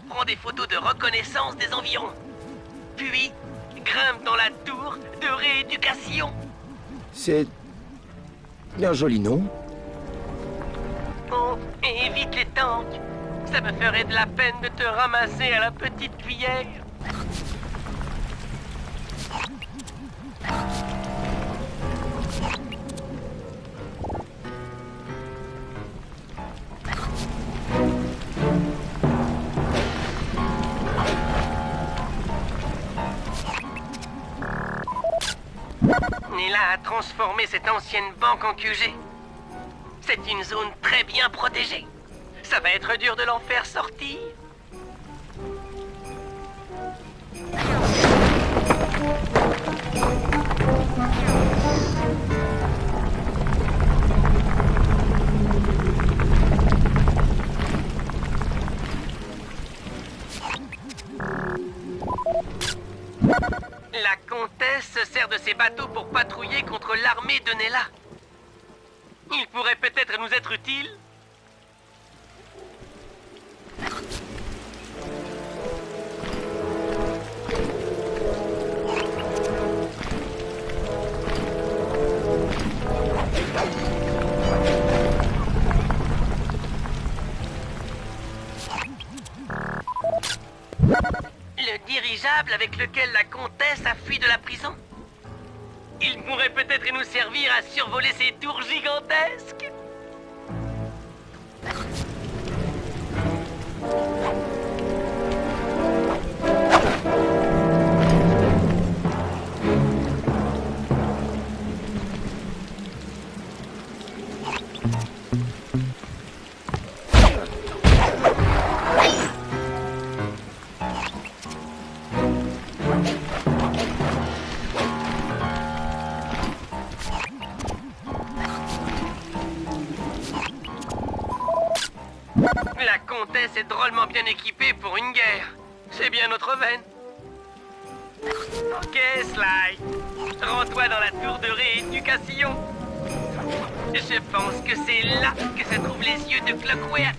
Alors prends des photos de reconnaissance des environs. Puis, grimpe dans la tour de rééducation. C'est... un joli nom. Oh, et évite les tanks. Ça me ferait de la peine de te ramasser à la petite cuillère. Nela a transformé cette ancienne banque en QG. C'est une zone très bien protégée. Ça va être dur de l'en faire sortir. La comtesse se sert de ses bateaux pour patrouiller contre l'armée de Nela. Il pourrait peut-être nous être utile. Le dirigeable avec lequel la comtesse a fui de la prison. Il pourrait peut-être nous servir à survoler ces tours gigantesques. La comtesse est drôlement bien équipée pour une guerre. C'est bien notre veine. Ok, Sly. Rends-toi dans la tour de rééducation. Je pense que c'est là que se trouvent les yeux de Clockwerk.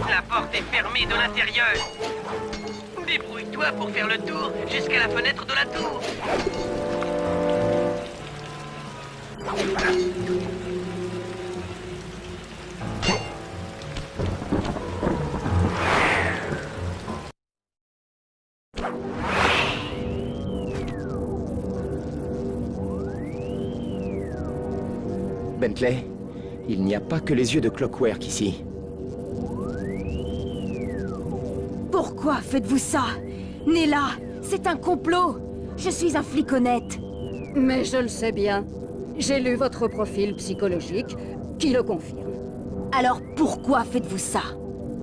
La porte est fermée de l'intérieur. Débrouille-toi pour faire le tour jusqu'à la fenêtre de la tour. Bentley, il n'y a pas que les yeux de Clockwerk ici. Pourquoi faites-vous ça? Nela, c'est un complot. Je suis un flic honnête. Mais je le sais bien. J'ai lu votre profil psychologique, qui le confirme. Alors pourquoi faites-vous ça?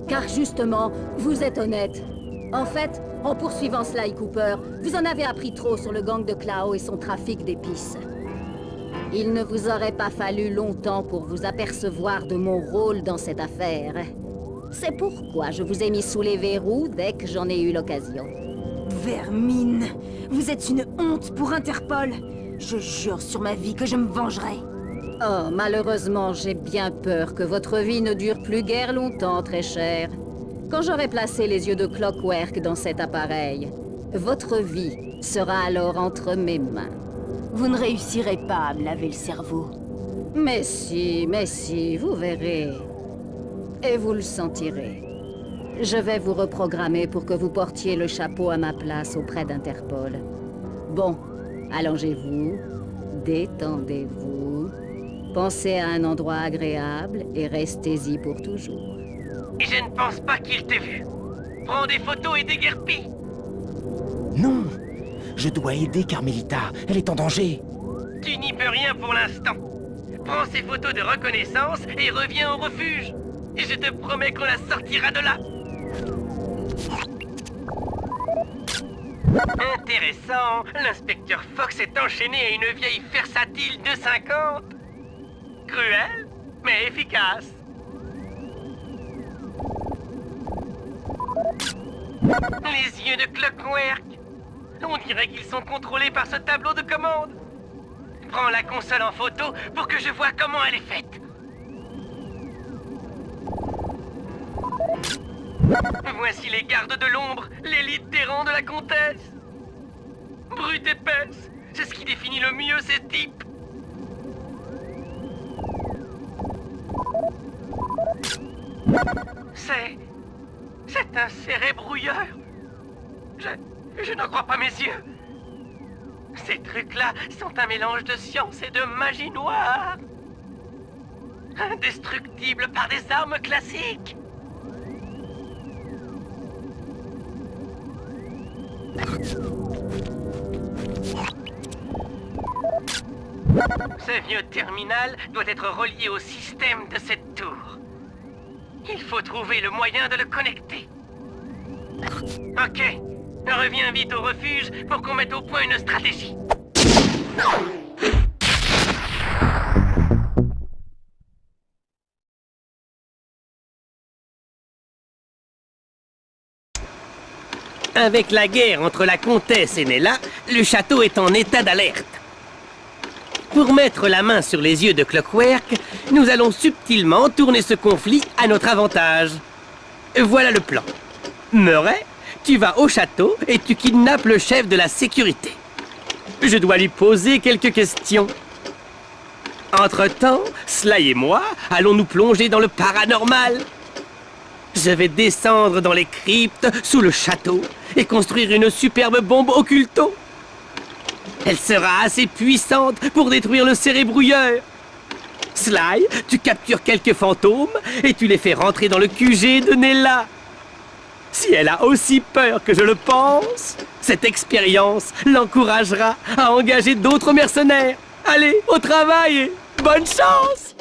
Car justement, vous êtes honnête. En fait, en poursuivant Sly Cooper, vous en avez appris trop sur le gang de Klao et son trafic d'épices. Il ne vous aurait pas fallu longtemps pour vous apercevoir de mon rôle dans cette affaire. C'est pourquoi je vous ai mis sous les verrous dès que j'en ai eu l'occasion. Vermine, vous êtes une honte pour Interpol. Je jure sur ma vie que je me vengerai. Oh, malheureusement, j'ai bien peur que votre vie ne dure plus guère longtemps, très cher. Quand j'aurai placé les yeux de Clockwerk dans cet appareil, votre vie sera alors entre mes mains. Vous ne réussirez pas à me laver le cerveau. Mais si, vous verrez. Et vous le sentirez. Je vais vous reprogrammer pour que vous portiez le chapeau à ma place auprès d'Interpol. Bon, allongez-vous, détendez-vous, pensez à un endroit agréable et restez-y pour toujours. Je ne pense pas qu'il t'ait vu. Prends des photos et déguerpis. Non! Je dois aider Carmelita. Elle est en danger. Tu n'y peux rien pour l'instant. Prends ces photos de reconnaissance et reviens au refuge. Et je te promets qu'on la sortira de là. Intéressant, l'inspecteur Fox est enchaîné à une vieille versatile de 50. Cruel, mais efficace. Les yeux de Clockwork. On dirait qu'ils sont contrôlés par ce tableau de commande. Prends la console en photo pour que je vois comment elle est faite. Voici les gardes de l'ombre, l'élite des rangs de la comtesse. Brute épaisse, c'est ce qui définit le mieux ces types. C'est un cérébrouilleur. Je n'en crois pas mes yeux. Ces trucs-là sont un mélange de science et de magie noire. Indestructibles par des armes classiques. Ce vieux terminal doit être relié au système de cette tour. Il faut trouver le moyen de le connecter. Ok, reviens vite au refuge pour qu'on mette au point une stratégie. Avec la guerre entre la comtesse et Nella, le château est en état d'alerte. Pour mettre la main sur les yeux de Clockwork, nous allons subtilement tourner ce conflit à notre avantage. Voilà le plan. Murray, tu vas au château et tu kidnappes le chef de la sécurité. Je dois lui poser quelques questions. Entre-temps, Sly et moi allons nous plonger dans le paranormal. Je vais descendre dans les cryptes sous le château et construire une superbe bombe occulto. Elle sera assez puissante pour détruire le cérébrouilleur. Sly, tu captures quelques fantômes et tu les fais rentrer dans le QG de Nella. Si elle a aussi peur que je le pense, cette expérience l'encouragera à engager d'autres mercenaires. Allez, au travail et bonne chance!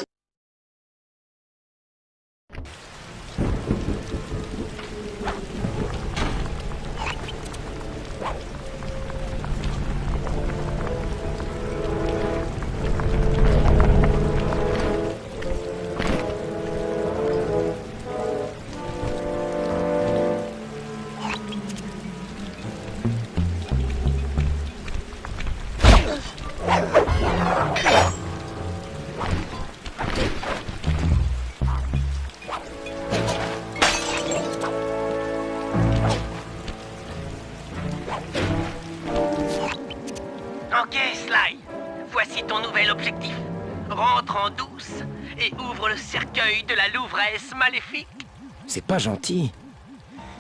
Ok, Sly. Voici ton nouvel objectif. Rentre en douce et ouvre le cercueil de la Louvresse maléfique. C'est pas gentil.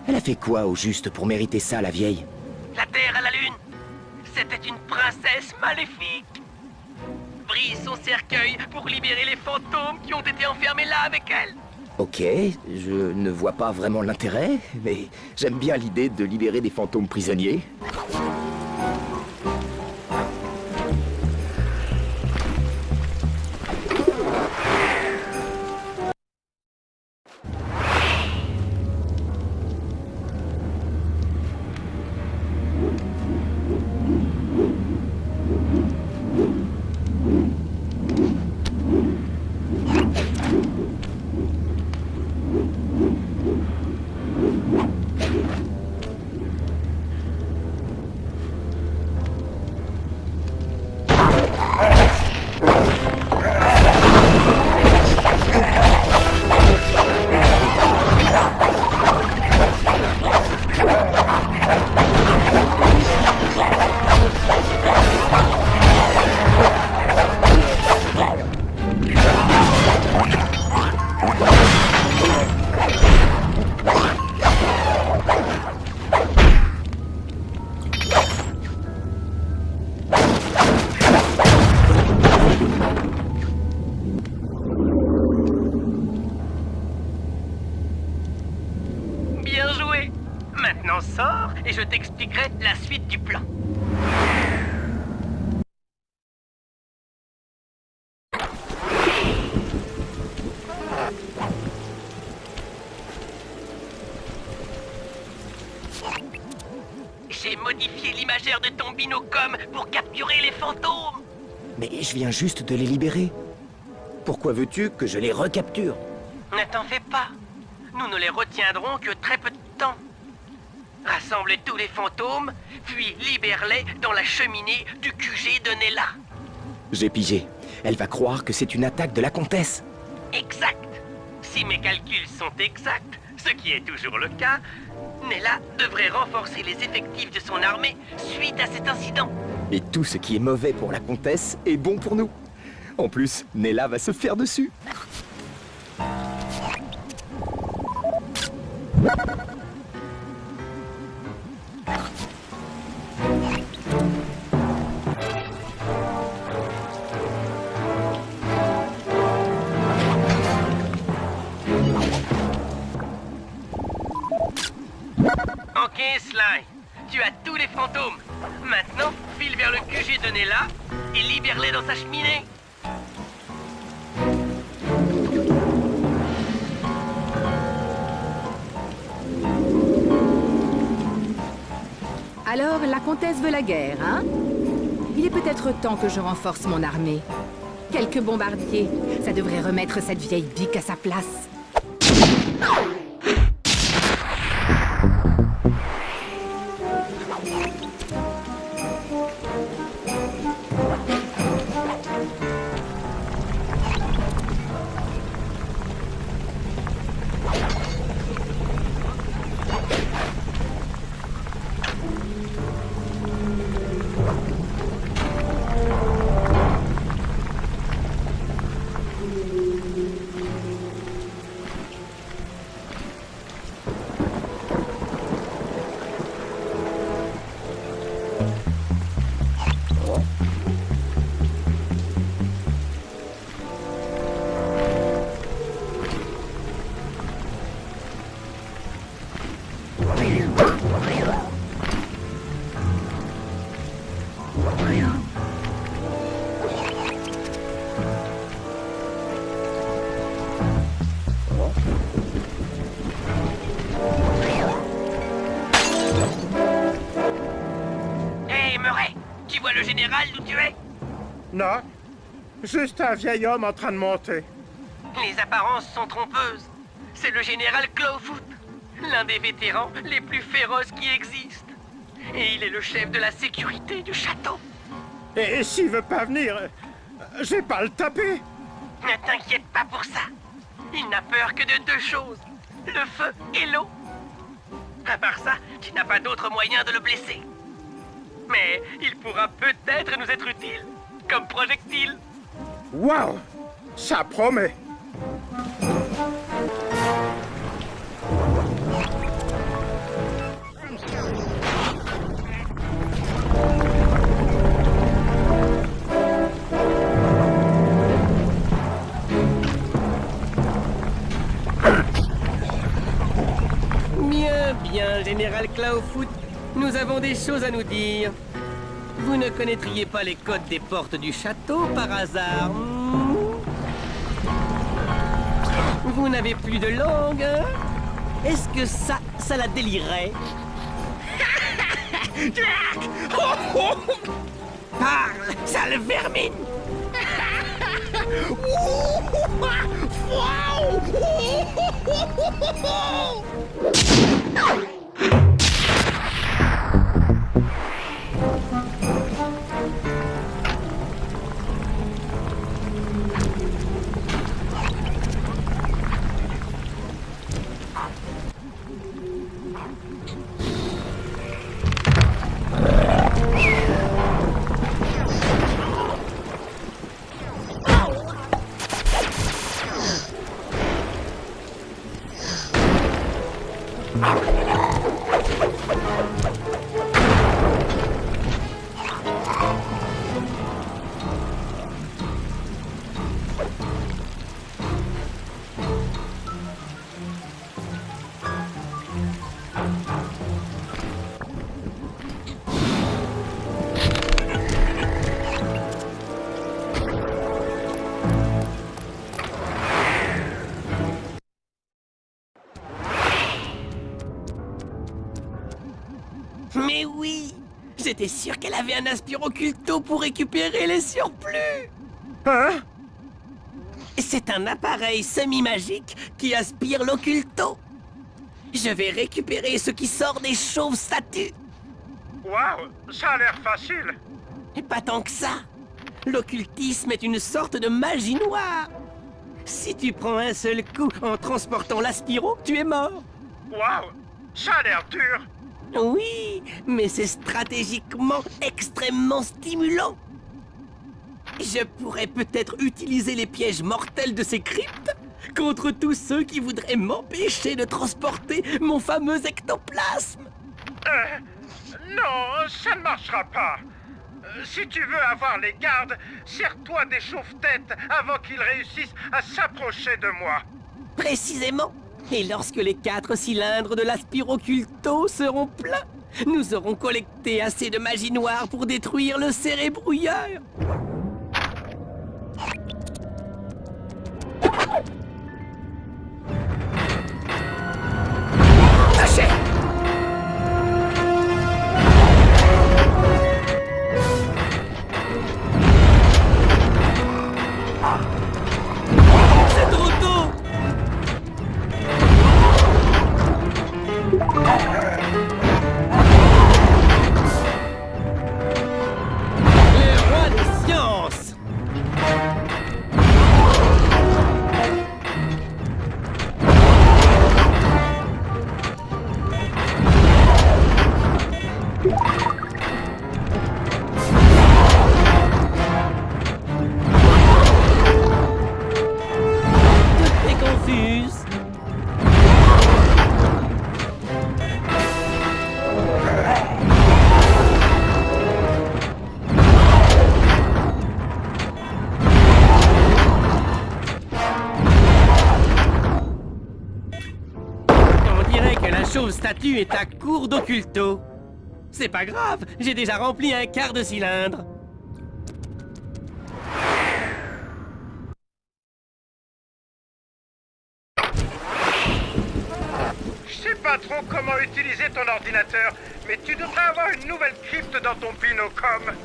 Elle a fait quoi au juste pour mériter ça, la vieille? La Terre à la Lune. C'était une princesse maléfique. Brise son cercueil pour libérer les fantômes qui ont été enfermés là avec elle. Ok, je ne vois pas vraiment l'intérêt, mais j'aime bien l'idée de libérer des fantômes prisonniers. Bien joué. Maintenant sors et je t'expliquerai la suite du plan. J'ai modifier l'imageur de ton binocom pour capturer les fantômes. Mais je viens juste de les libérer. Pourquoi veux-tu que je les recapture? Ne t'en fais pas. Nous ne les retiendrons que très peu de temps. Rassemble tous les fantômes, puis libère-les dans la cheminée du QG de Nella. J'ai pigé. Elle va croire que c'est une attaque de la comtesse. Exact. Si mes calculs sont exacts, ce qui est toujours le cas, Nella devrait renforcer les effectifs de son armée suite à cet incident. Et tout ce qui est mauvais pour la comtesse est bon pour nous. En plus, Nella va se faire dessus. Ok, Sly. Tu as tous les fantômes. Maintenant, file vers le QG de Nella et libère-les dans sa cheminée. Alors, la comtesse veut la guerre, hein? Il est peut-être temps que je renforce mon armée. Quelques bombardiers, ça devrait remettre cette vieille bique à sa place. Hey, Murray, tu vois le général d'où tu es? Non, juste un vieil homme en train de monter. Les apparences sont trompeuses. C'est le général Clawfoot, l'un des vétérans les plus féroces qui existent. Et il est le chef de la sécurité du château. Et s'il veut pas venir, j'ai pas le taper. Ne t'inquiète pas pour ça. Il n'a peur que de deux choses, le feu et l'eau. À part ça, tu n'as pas d'autre moyen de le blesser. Mais il pourra peut-être nous être utile, comme projectile. Waouh, ça promet. Bien, général Clawfoot, nous avons des choses à nous dire. Vous ne connaîtriez pas les codes des portes du château par hasard? Vous n'avez plus de langue, hein? Est-ce que ça la délirait? Parle, sale vermine! Mais oui, J'étais sûr qu'elle avait un aspiroculto pour récupérer les surplus. Hein? C'est un appareil semi-magique qui aspire l'occulto. Je vais récupérer ce qui sort des chauves statues. Waouh, ça a l'air facile. Et pas tant que ça. L'occultisme est une sorte de magie noire. Si tu prends un seul coup en transportant l'aspiro, tu es mort. Waouh, ça a l'air dur. Oui, mais c'est stratégiquement extrêmement stimulant. Je pourrais peut-être utiliser les pièges mortels de ces cryptes contre tous ceux qui voudraient m'empêcher de transporter mon fameux ectoplasme. Non, ça ne marchera pas. Si tu veux avoir les gardes, serre-toi des chauves-têtes avant qu'ils réussissent à s'approcher de moi. Précisément. Et lorsque les 4 cylindres de l'aspiroculto seront pleins, nous aurons collecté assez de magie noire pour détruire le cérébrouilleur. Tâchez! C'est trop tôt! Le roi des sciences! Tout est confuse. On dirait que la chauve statue est à court d'occulto. C'est pas grave, j'ai déjà rempli un quart de cylindre. Je sais pas trop comment utiliser ton ordinateur, mais tu devrais avoir une nouvelle crypte dans ton binocom.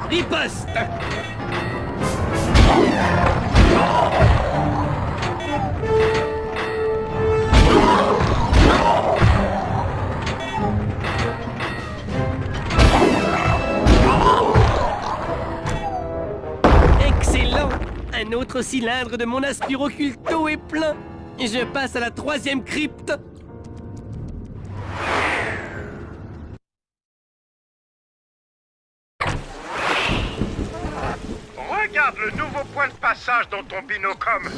Riposte! Excellent! Un autre cylindre de mon aspiroculto est plein. Je passe à la 3e crypte. Regarde le nouveau point de passage dans ton binocom.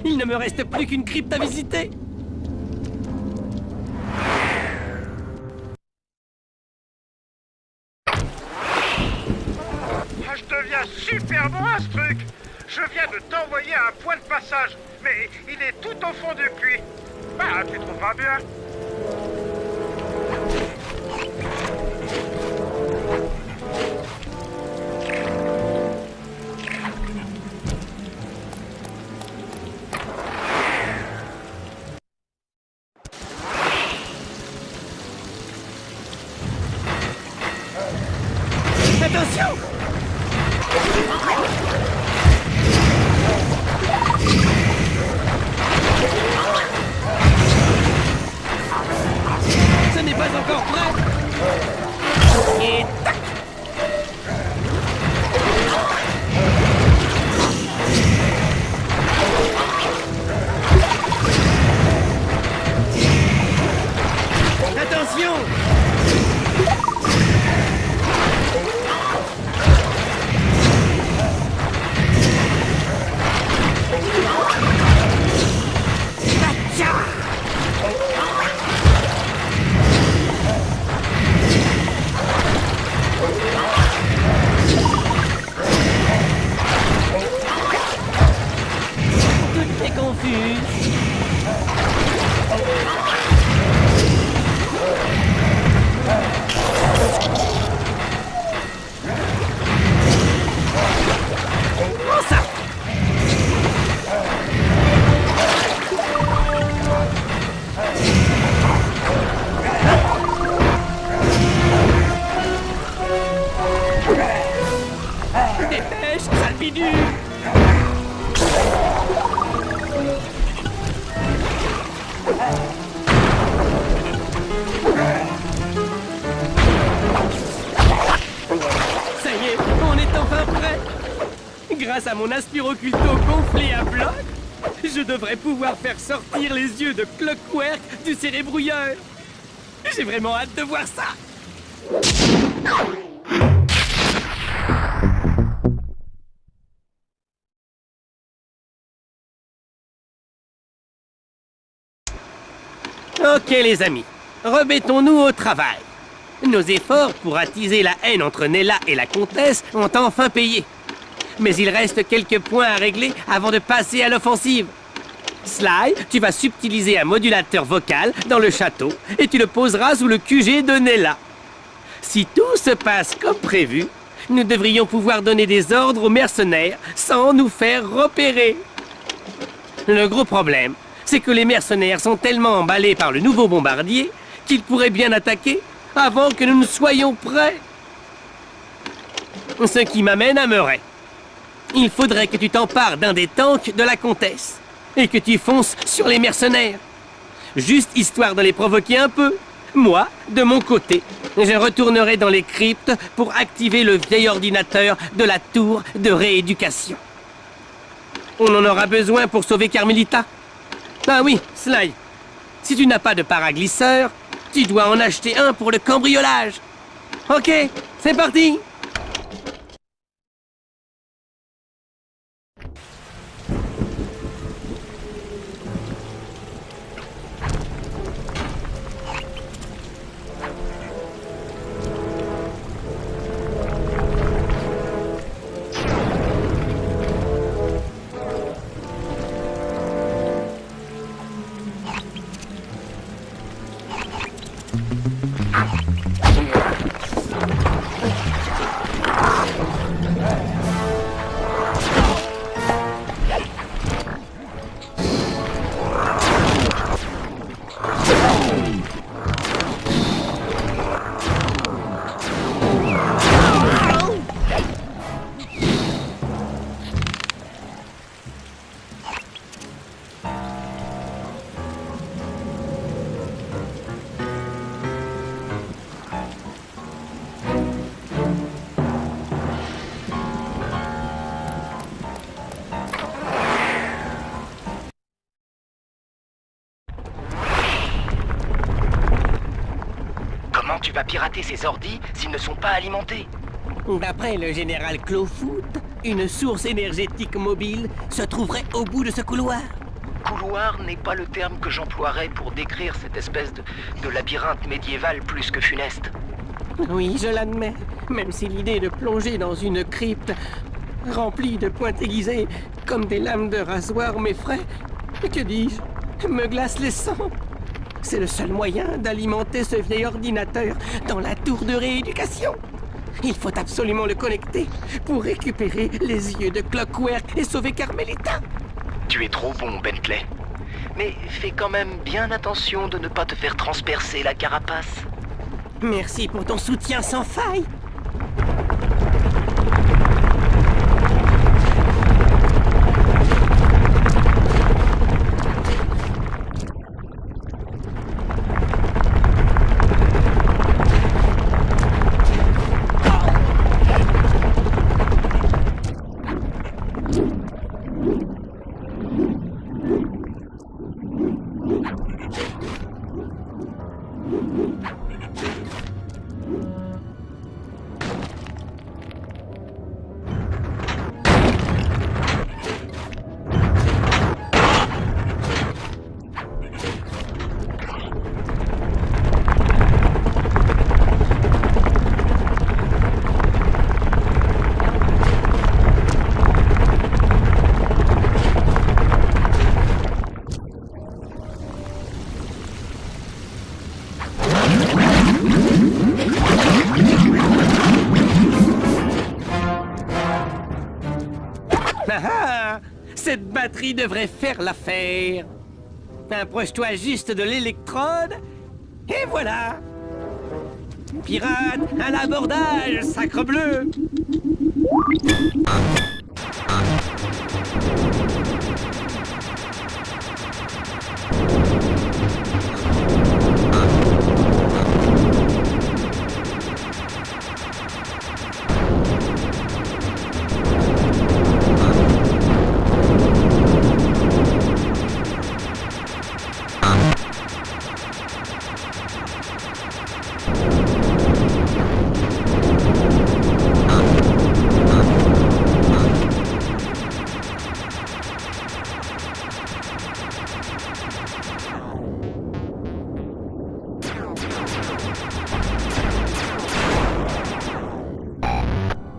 Il ne me reste plus qu'une crypte à visiter. Je deviens super bon à ce truc. Je viens de t'envoyer un point de passage, mais il est tout au fond du puits. Bah, tu trouveras bien. Attention! Ce n'est pas encore prêt! Et tac! Attention! Dépêche, sale bidule! Ça y est, on est enfin prêt! Grâce à mon aspiro-occulto gonflé à bloc, je devrais pouvoir faire sortir les yeux de Clockwerk du cérébrouilleur. J'ai vraiment hâte de voir ça. Ok les amis, remettons-nous au travail. Nos efforts pour attiser la haine entre Nella et la comtesse ont enfin payé. Mais il reste quelques points à régler avant de passer à l'offensive. Sly, tu vas subtiliser un modulateur vocal dans le château et tu le poseras sous le QG de Nella. Si tout se passe comme prévu, nous devrions pouvoir donner des ordres aux mercenaires sans nous faire repérer. Le gros problème, c'est que les mercenaires sont tellement emballés par le nouveau bombardier qu'ils pourraient bien attaquer avant que nous ne soyons prêts. Ce qui m'amène à Murray. Il faudrait que tu t'empares d'un des tanks de la comtesse et que tu fonces sur les mercenaires. Juste histoire de les provoquer un peu. Moi, de mon côté, je retournerai dans les cryptes pour activer le vieil ordinateur de la tour de rééducation. On en aura besoin pour sauver Carmelita. Ah oui, Sly, si tu n'as pas de paraglisseur, tu dois en acheter un pour le cambriolage. Ok, c'est parti! Comment tu vas pirater ces ordis s'ils ne sont pas alimentés? D'après le général Clawfoot, une source énergétique mobile se trouverait au bout de ce couloir. Couloir n'est pas le terme que j'emploierais pour décrire cette espèce de labyrinthe médiéval plus que funeste. Oui, je l'admets, même si l'idée de plonger dans une crypte remplie de pointes aiguisées comme des lames de rasoir m'effraie, que dis-je, me glace les sangs. C'est le seul moyen d'alimenter ce vieil ordinateur dans la tour de rééducation. Il faut absolument le connecter pour récupérer les yeux de Clockwerk et sauver Carmelita. Tu es trop bon, Bentley. Mais fais quand même bien attention de ne pas te faire transpercer la carapace. Merci pour ton soutien sans faille. Ah, cette batterie devrait faire l'affaire. Approche-toi juste de l'électrode, et voilà. Pirate, à l'abordage, sacrebleu!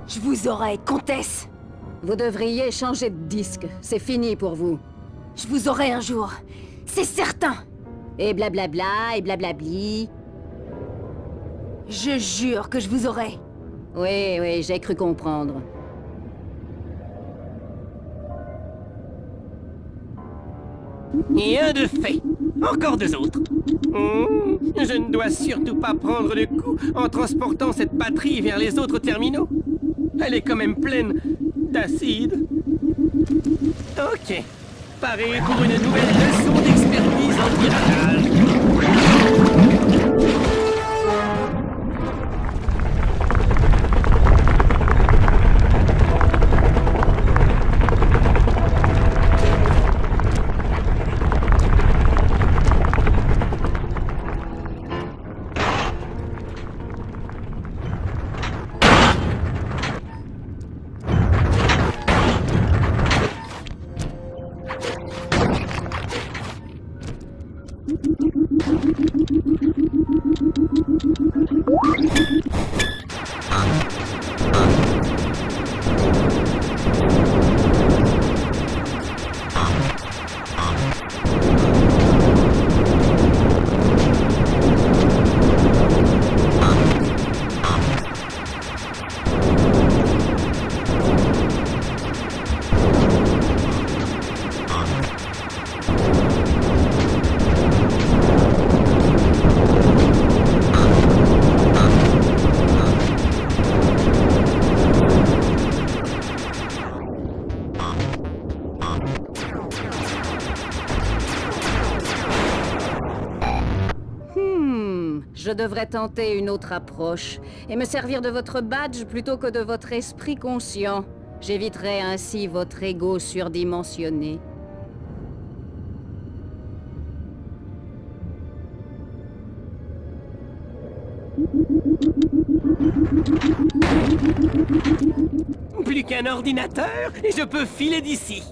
Je vous aurai, comtesse. Vous devriez changer de disque. C'est fini pour vous. Je vous aurai un jour. C'est certain. Et blablabla, et blablabli. Je jure que je vous aurai. Oui, oui, j'ai cru comprendre. Et un de fait. Encore deux autres. Je ne dois surtout pas prendre de coup en transportant cette batterie vers les autres terminaux. Elle est quand même pleine d'acide. Ok. Paré pour une nouvelle leçon d'expertise en piratage. Je devrais tenter une autre approche et me servir de votre badge plutôt que de votre esprit conscient. J'éviterai ainsi votre ego surdimensionné. Plus qu'un ordinateur et je peux filer d'ici.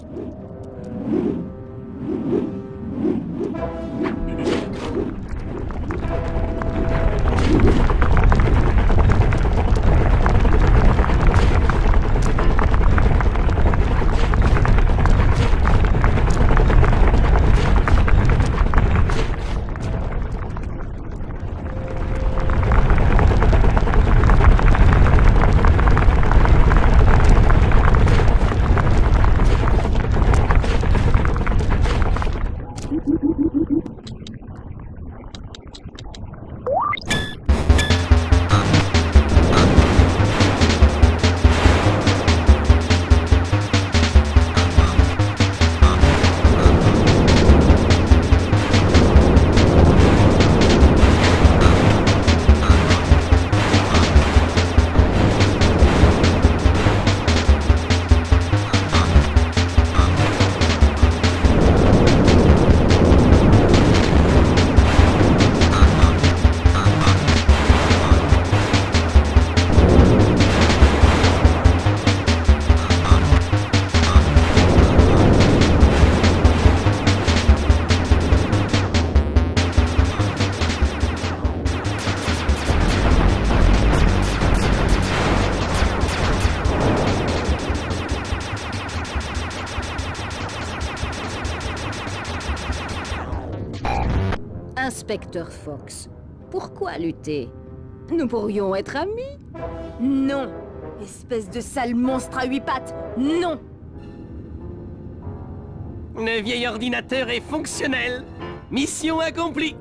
Inspecteur Fox, pourquoi lutter? Nous pourrions être amis. Non. Espèce de sale monstre à 8 pattes. Non. Le vieil ordinateur est fonctionnel. Mission accomplie.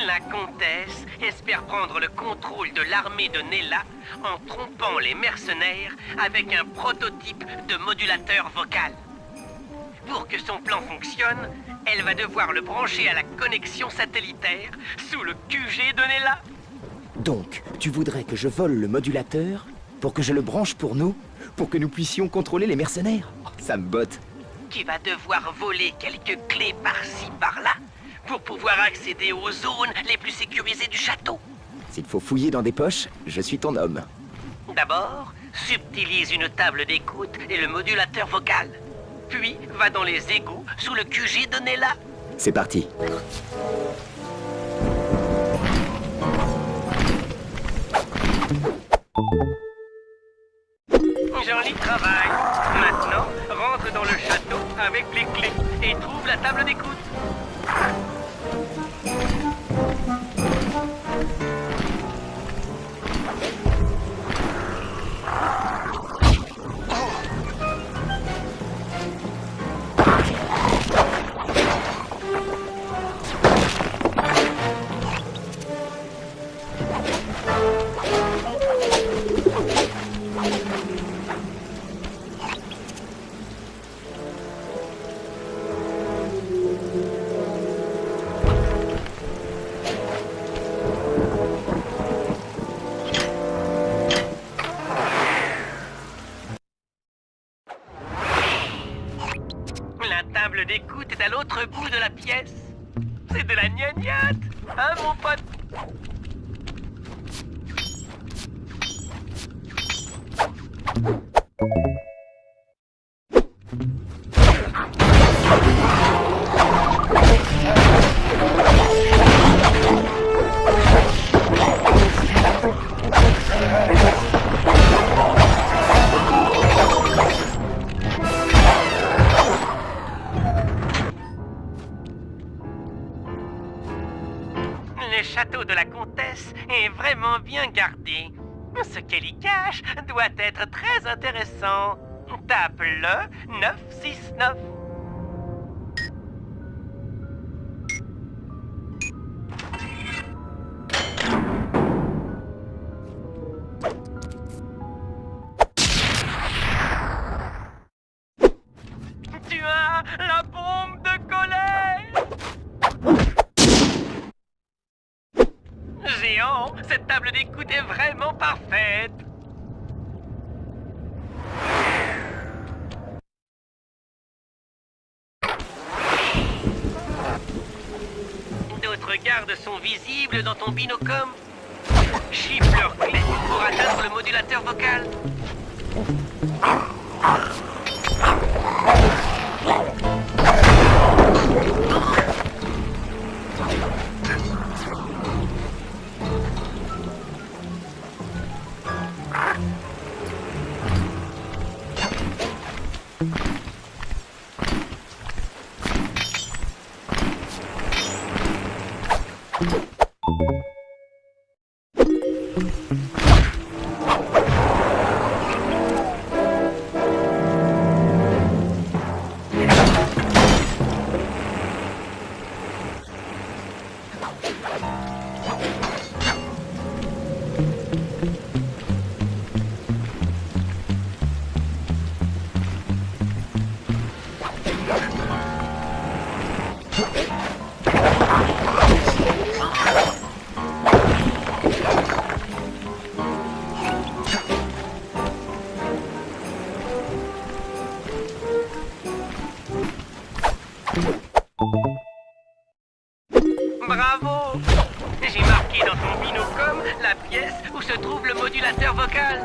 La comtesse espère prendre le contrôle de l'armée de Nella en trompant les mercenaires avec un prototype de modulateur vocal. Pour que son plan fonctionne, elle va devoir le brancher à la connexion satellitaire sous le QG de Nella. Donc, tu voudrais que je vole le modulateur pour que je le branche pour nous? Pour que nous puissions contrôler les mercenaires? Oh, ça me botte. Tu vas devoir voler quelques clés par-ci, par-là pour pouvoir accéder aux zones les plus sécurisées du château. S'il faut fouiller dans des poches, je suis ton homme. D'abord, subtilise une table d'écoute et le modulateur vocal. Puis, va dans les égouts sous le QG de Nella. C'est parti. Joli travail. Maintenant, rentre dans le château avec les clés et trouve la table d'écoute. La table d'écoute est à l'autre bout de la pièce. C'est de la gnognotte, hein mon pote? Le château de la comtesse est vraiment bien gardé. Ce qu'elle y cache doit être très intéressant. Tape le 969. Tu as la bombe de colère! Géant, cette table d'écoute est vraiment parfaite. D'autres gardes sont visibles dans ton binocom. Chiffre leur clé pour atteindre le modulateur vocal. Bravo! J'ai marqué dans ton binocom la pièce où se trouve le modulateur vocal.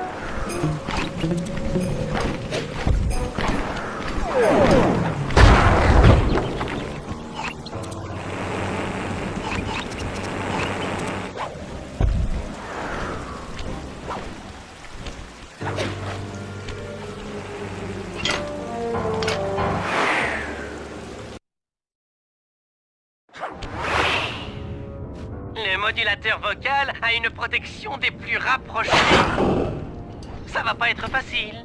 modulateur vocal a une protection des plus rapprochées. Ça va pas être facile.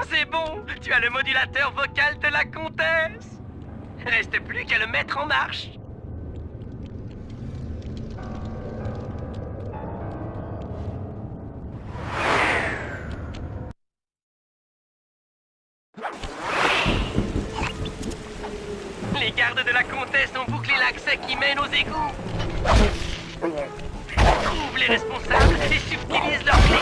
C'est bon, tu as le modulateur vocal de la comtesse. Reste plus qu'à le mettre en marche. Les gardes de la comtesse ont bouclé l'accès qui mène aux égouts. Trouve les responsables et subtilise leurs flics.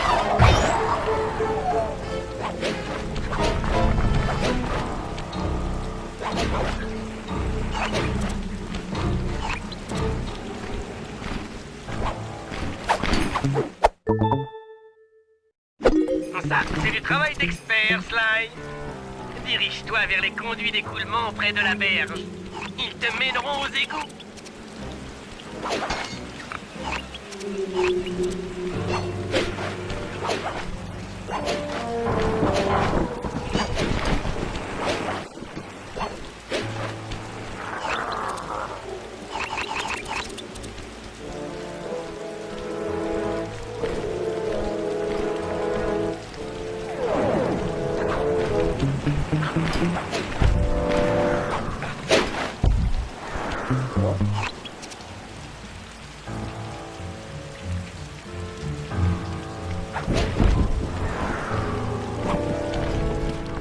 Ça, c'est du travail d'expert, Sly. Dirige-toi vers les conduits d'écoulement près de la berge. Ils te mèneront aux égouts.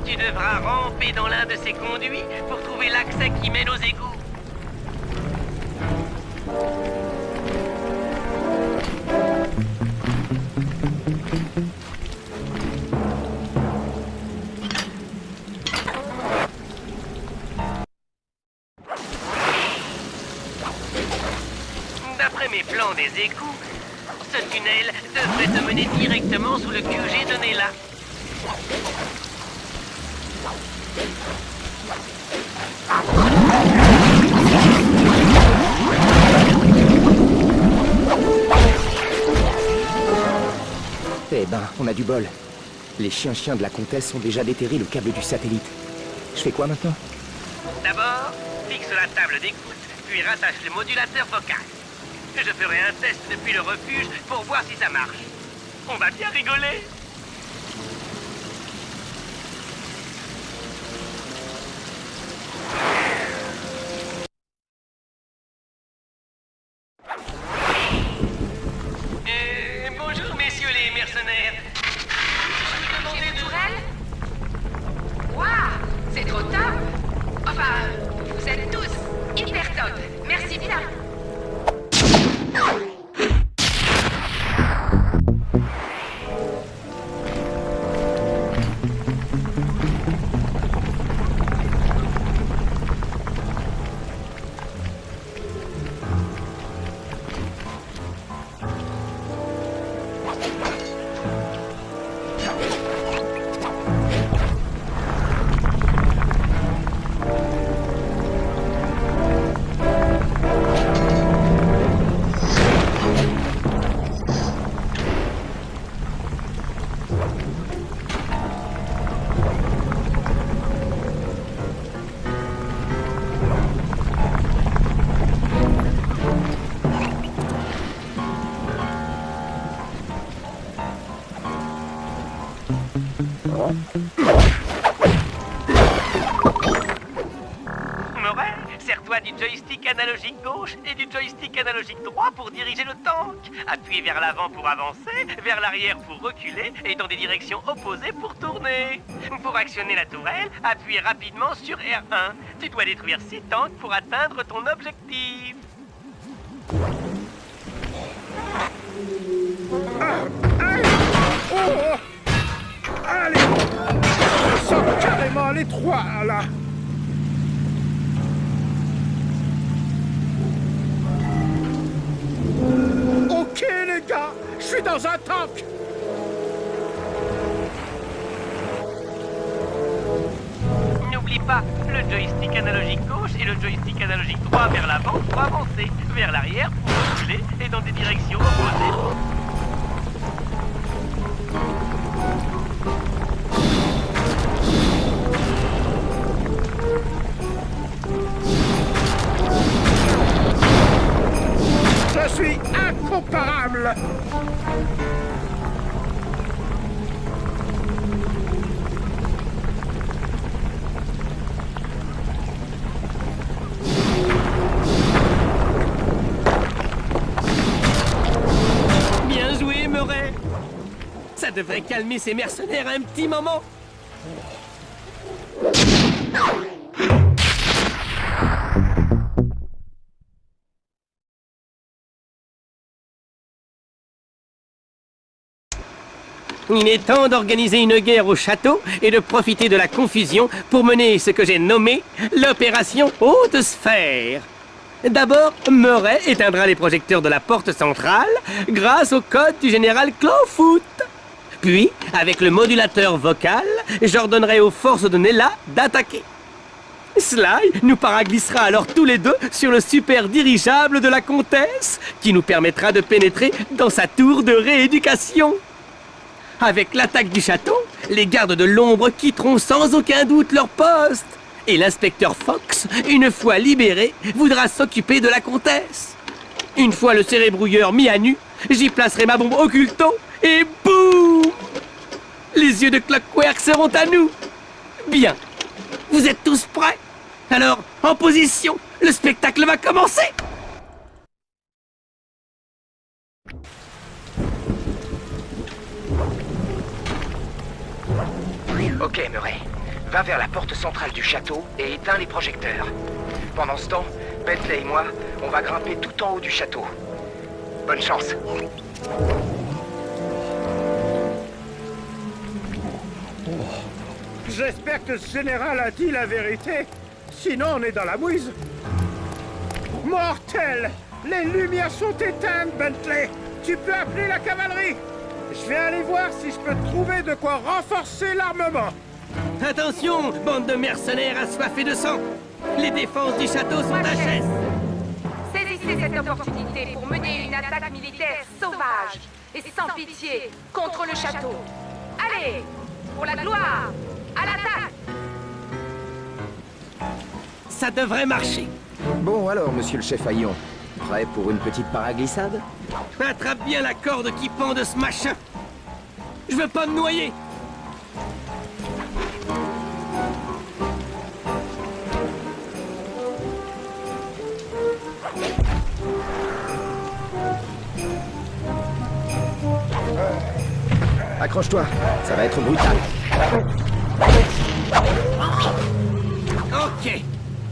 Tu devras ramper dans l'un de ces conduits pour trouver l'accès qui mène aux égouts. D'après mes plans des égouts, ce tunnel devrait te mener directement sous le QG de Nella. Eh ben, on a du bol. Les chiens de la comtesse ont déjà déterré le câble du satellite. Je fais quoi maintenant? D'abord, fixe la table d'écoute, puis rattache le modulateur vocal. Je ferai un test depuis le refuge pour voir si ça marche. On va bien rigoler. Bonjour messieurs les mercenaires. Je me demandais de... Waouh, c'est trop top. Enfin, vous êtes tous hyper top. Merci bien. Morel, sers-toi du joystick analogique gauche et du joystick analogique droit pour diriger le tank. Appuyez vers l'avant pour avancer, vers l'arrière pour reculer et dans des directions opposées pour tourner. Pour actionner la tourelle, appuyez rapidement sur R1. Tu dois détruire 6 tanks pour atteindre ton objectif. Aïe! Oh! Allez! Je sens carrément les trois, là! Ok, les gars! Je suis dans un tank! N'oublie pas, le joystick analogique gauche et le joystick analogique droit vers l'avant pour avancer, vers l'arrière pour reculer et dans des directions opposées. Je suis incomparable! Bien joué, Murray. Ça devrait calmer ces mercenaires un petit moment. Il est temps d'organiser une guerre au château et de profiter de la confusion pour mener ce que j'ai nommé l'opération Haute Sphère. D'abord, Murray éteindra les projecteurs de la porte centrale grâce au code du général Clawfoot. Puis, avec le modulateur vocal, j'ordonnerai aux forces de Nella d'attaquer. Sly nous paraglissera alors tous les deux sur le super dirigeable de la comtesse qui nous permettra de pénétrer dans sa tour de rééducation. Avec l'attaque du château, les gardes de l'ombre quitteront sans aucun doute leur poste. Et l'inspecteur Fox, une fois libéré, voudra s'occuper de la comtesse. Une fois le cérébrouilleur mis à nu, j'y placerai ma bombe occulto et boum! Les yeux de Clockwork seront à nous. Bien. Vous êtes tous prêts? Alors, en position, le spectacle va commencer. Ok, Murray. Va vers la porte centrale du château et éteins les projecteurs. Pendant ce temps, Bentley et moi, on va grimper tout en haut du château. Bonne chance. J'espère que ce général a dit la vérité. Sinon, on est dans la mouise. Mortel! Les lumières sont éteintes, Bentley. Tu peux appeler la cavalerie. Je vais aller voir si je peux trouver de quoi renforcer l'armement. Attention, bande de mercenaires assoiffés de sang. Les défenses du château sont à chef. Saisissez cette opportunité pour mener une attaque militaire sauvage et sans pitié contre le château. Allez, pour la gloire, à l'attaque! Ça devrait marcher. Bon alors, monsieur le chef Haillon, prêt pour une petite paraglissade? Attrape bien la corde qui pend de ce machin. Je veux pas me noyer. Accroche-toi, ça va être brutal. Ok.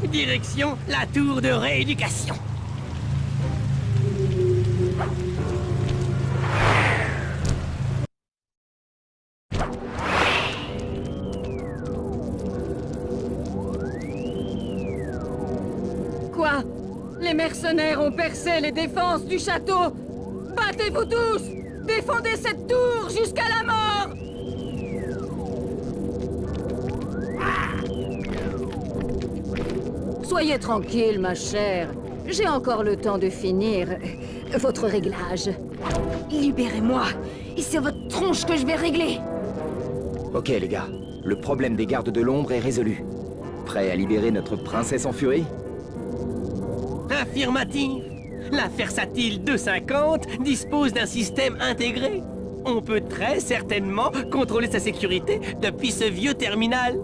Direction la tour de rééducation. Quoi? Les mercenaires ont percé les défenses du château! Battez-vous tous! Défendez cette tour jusqu'à la mort! Soyez tranquille, ma chère. J'ai encore le temps de finir votre réglage. Libérez-moi, et c'est votre tronche que je vais régler. Ok les gars, le problème des gardes de l'ombre est résolu. Prêt à libérer notre princesse en furie? Affirmatif. La Versatile 250 dispose d'un système intégré. On peut très certainement contrôler sa sécurité depuis ce vieux terminal.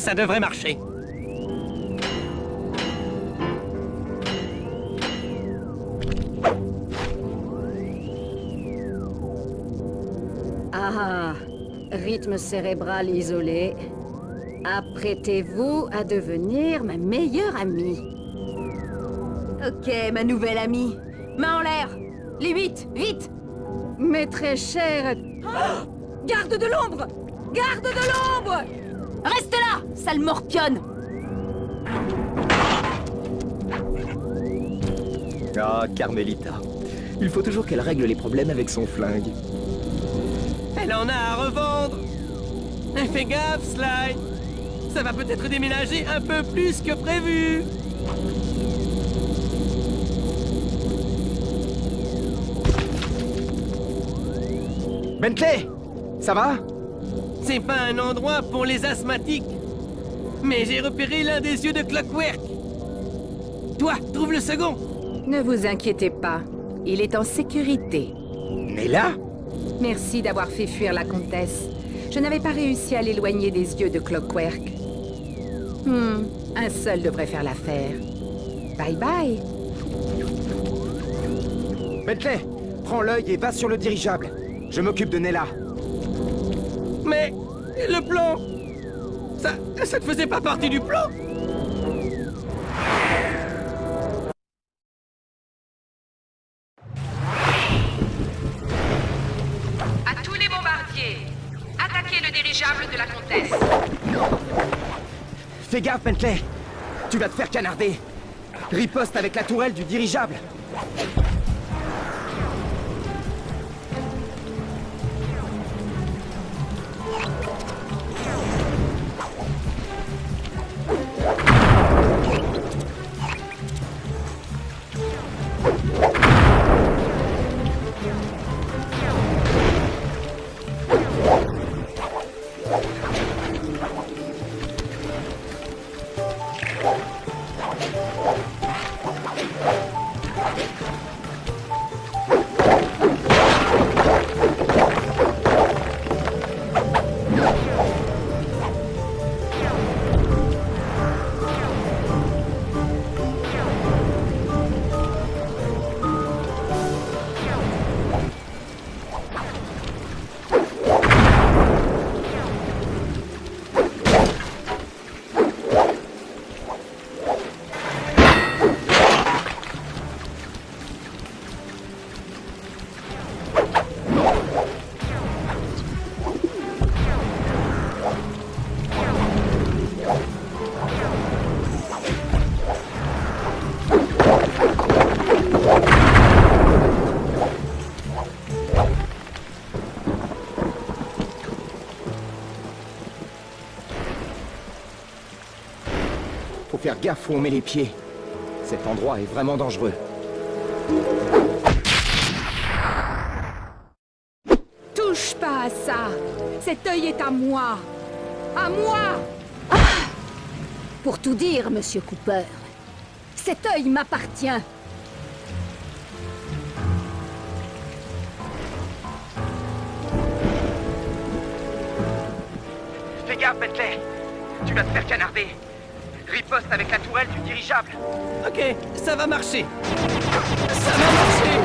Ça devrait marcher. Ah, rythme cérébral isolé. Apprêtez-vous à devenir ma meilleure amie. Ok, ma nouvelle amie. Main en l'air. Les 8, vite. Mes très chers... Garde de l'ombre. Garde de l'ombre. Reste là, sale morpionne. Ah, Carmelita. Il faut toujours qu'elle règle les problèmes avec son flingue. Elle en a à revendre. Fais gaffe, Sly. Ça va peut-être déménager un peu plus que prévu. Bentley! Ça va? C'est pas un endroit pour les asthmatiques. Mais j'ai repéré l'un des yeux de Clockwork. Toi, trouve le second. Ne vous inquiétez pas, il est en sécurité. Nella? Merci d'avoir fait fuir la comtesse. Je n'avais pas réussi à l'éloigner des yeux de Clockwork. Un seul devrait faire l'affaire. Bye bye. Bentley, prends l'œil et va sur le dirigeable. Je m'occupe de Nella. Mais le plan... Ça ne faisait pas partie du plan. À tous les bombardiers, attaquez le dirigeable de la comtesse. Fais gaffe, Bentley. Tu vas te faire canarder. Riposte avec la tourelle du dirigeable. Faut faire gaffe où on met les pieds. Cet endroit est vraiment dangereux. Touche pas à ça. Cet œil est à moi. À moi! Pour tout dire, Monsieur Cooper, cet œil m'appartient. Fais gaffe, Bentley. Tu vas te faire canarder. Riposte avec la tourelle du dirigeable. Ok, ça va marcher. Ça va marcher.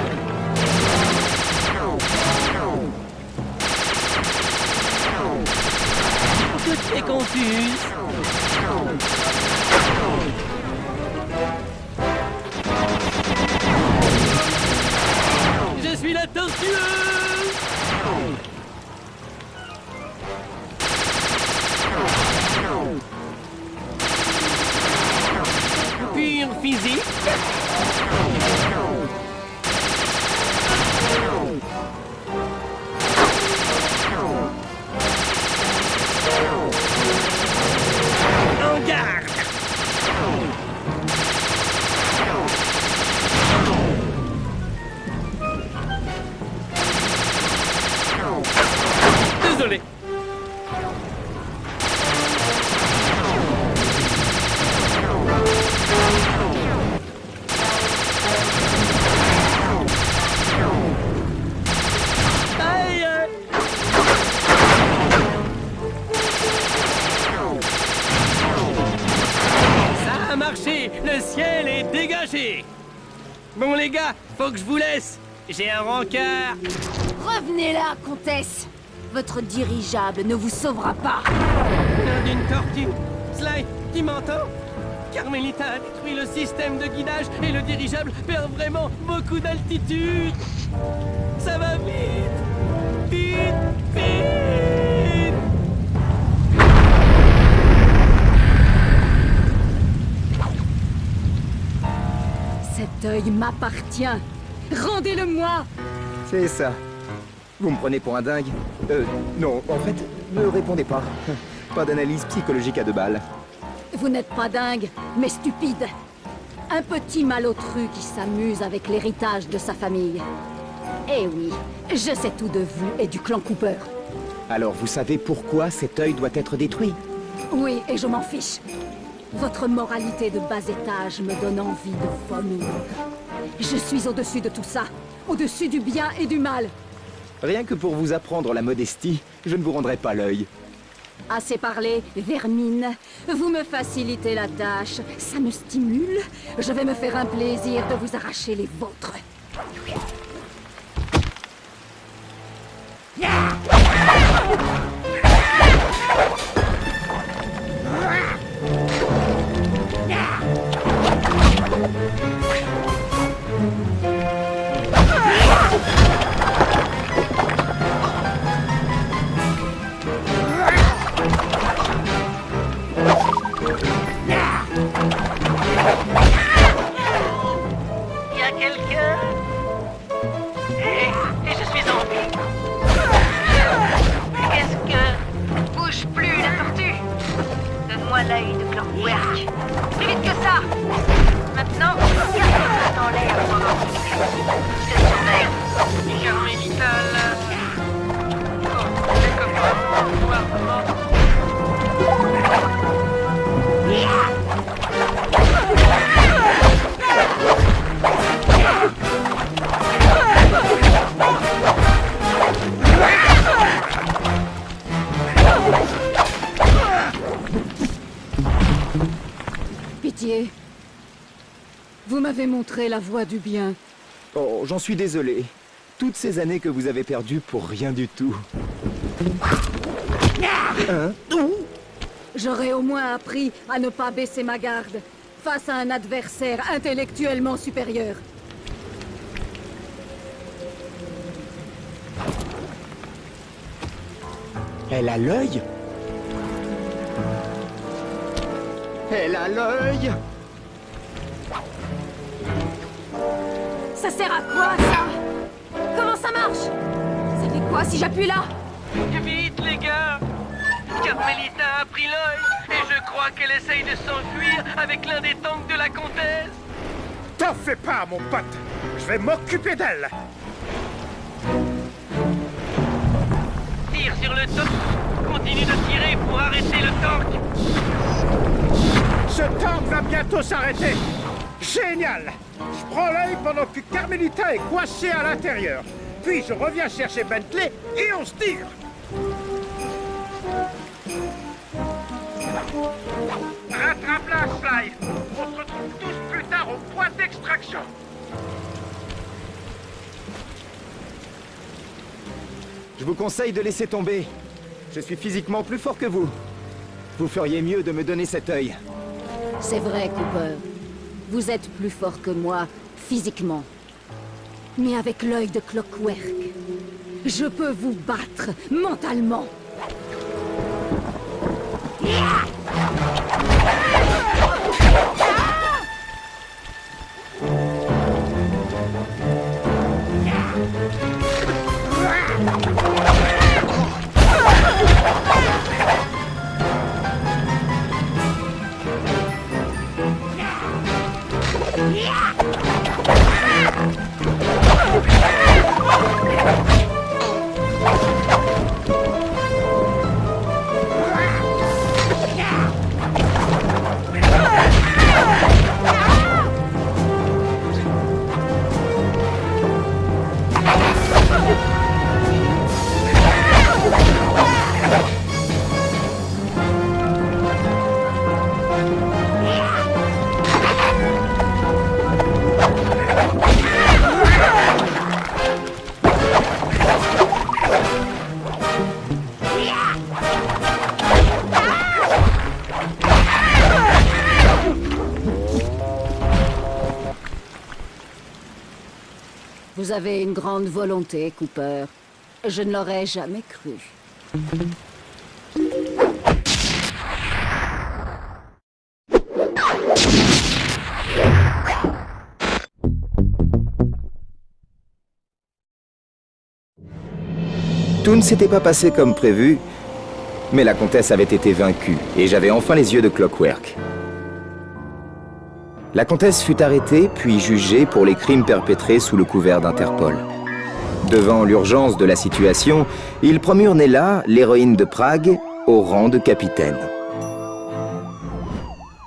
Tout est confus. Je suis la tortueuse. Pure physique. En garde. dégager. Bon les gars, faut que je vous laisse. J'ai un rencard. Revenez là, comtesse. Votre dirigeable ne vous sauvera pas. Nom d'une tortue. Sly, tu m'entends? Carmelita a détruit le système de guidage et le dirigeable perd vraiment beaucoup d'altitude. Ça va vite. Vite, vite. Cet œil m'appartient. Rendez-le-moi. C'est ça. Vous me prenez pour un dingue? Non, en fait, ne répondez pas. Pas d'analyse psychologique à 2 balles. Vous n'êtes pas dingue, mais stupide. Un petit malotru qui s'amuse avec l'héritage de sa famille. Eh oui, je sais tout de vous et du clan Cooper. Alors vous savez pourquoi cet œil doit être détruit? Oui, et je m'en fiche. Votre moralité de bas étage me donne envie de vomir. Je suis au-dessus de tout ça. Au-dessus du bien et du mal. Rien que pour vous apprendre la modestie, je ne vous rendrai pas l'œil. Assez parlé, vermine. Vous me facilitez la tâche. Ça me stimule. Je vais me faire un plaisir de vous arracher les vôtres. Y a quelqu'un? Et je suis en vie. Qu'est-ce que... Bouge plus, la tortue! Donne-moi l'œil de Clockwork. Plus vite que ça! Maintenant, garde-le dans l'air pendant que je surveille. Carmelita, là... Oh, c'est comme ça. Pitié. Vous m'avez montré la voie du bien. Oh, j'en suis désolé. Toutes ces années que vous avez perdues pour rien du tout. Hein? J'aurais au moins appris à ne pas baisser ma garde face à un adversaire intellectuellement supérieur. Elle a l'œil? Elle a l'œil? Ça sert à quoi, ça? Comment ça marche? Ça fait quoi si j'appuie là? Vite les gars. Carmelita a pris l'œil et je crois qu'elle essaye de s'enfuir avec l'un des tanks de la comtesse. T'en fais pas, mon pote. Je vais m'occuper d'elle. Tire sur le tank. Continue de tirer pour arrêter le tank. Ce tank va bientôt s'arrêter. Génial. Je prends l'œil pendant que Carmelita est coincée à l'intérieur. Puis je reviens chercher Bentley et on se tire. Rattrape-la, Sly. On se retrouve tous plus tard au point d'extraction. Je vous conseille de laisser tomber. Je suis physiquement plus fort que vous. Vous feriez mieux de me donner cet œil. C'est vrai, Cooper. Vous êtes plus fort que moi, physiquement. Mais avec l'œil de Clockwork, je peux vous battre mentalement. Vous avez une grande volonté, Cooper. Je ne l'aurais jamais cru. Tout ne s'était pas passé comme prévu, mais la comtesse avait été vaincue et j'avais enfin les yeux de Clockwerk. La comtesse fut arrêtée puis jugée pour les crimes perpétrés sous le couvert d'Interpol. Devant l'urgence de la situation, ils promurent Nella, l'héroïne de Prague, au rang de capitaine.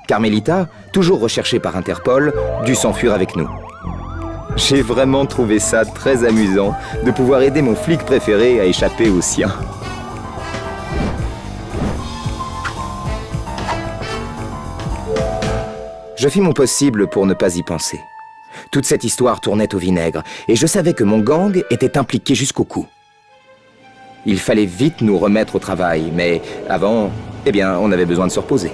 Carmelita, toujours recherchée par Interpol, dut s'enfuir avec nous. J'ai vraiment trouvé ça très amusant de pouvoir aider mon flic préféré à échapper au sien. Je fis mon possible pour ne pas y penser. Toute cette histoire tournait au vinaigre, et je savais que mon gang était impliqué jusqu'au cou. Il fallait vite nous remettre au travail, mais avant, eh bien, on avait besoin de se reposer.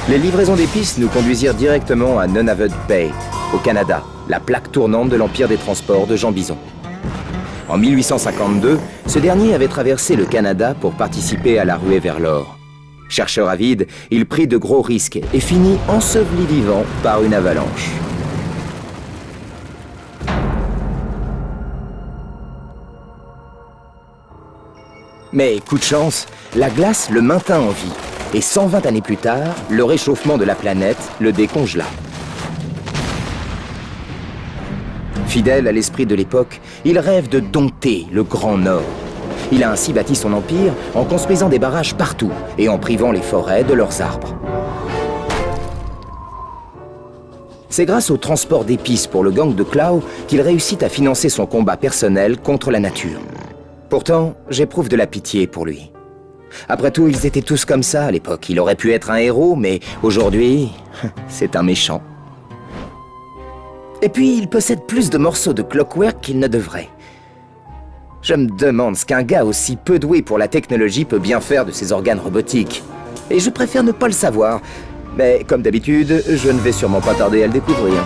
Les livraisons d'épices nous conduisirent directement à Nunavut Bay, au Canada, la plaque tournante de l'Empire des transports de Jean Bison. En 1852, ce dernier avait traversé le Canada pour participer à la ruée vers l'or. Chercheur avide, il prit de gros risques et finit enseveli vivant par une avalanche. Mais coup de chance, la glace le maintint en vie. Et 120 années plus tard, le réchauffement de la planète le décongela. Fidèle à l'esprit de l'époque, il rêve de dompter le Grand Nord. Il a ainsi bâti son empire en construisant des barrages partout et en privant les forêts de leurs arbres. C'est grâce au transport d'épices pour le gang de Clow qu'il réussit à financer son combat personnel contre la nature. Pourtant, j'éprouve de la pitié pour lui. Après tout, ils étaient tous comme ça à l'époque. Il aurait pu être un héros, mais aujourd'hui, c'est un méchant. Et puis, il possède plus de morceaux de Clockwerk qu'il ne devrait. Je me demande ce qu'un gars aussi peu doué pour la technologie peut bien faire de ses organes robotiques. Et je préfère ne pas le savoir. Mais comme d'habitude, je ne vais sûrement pas tarder à le découvrir.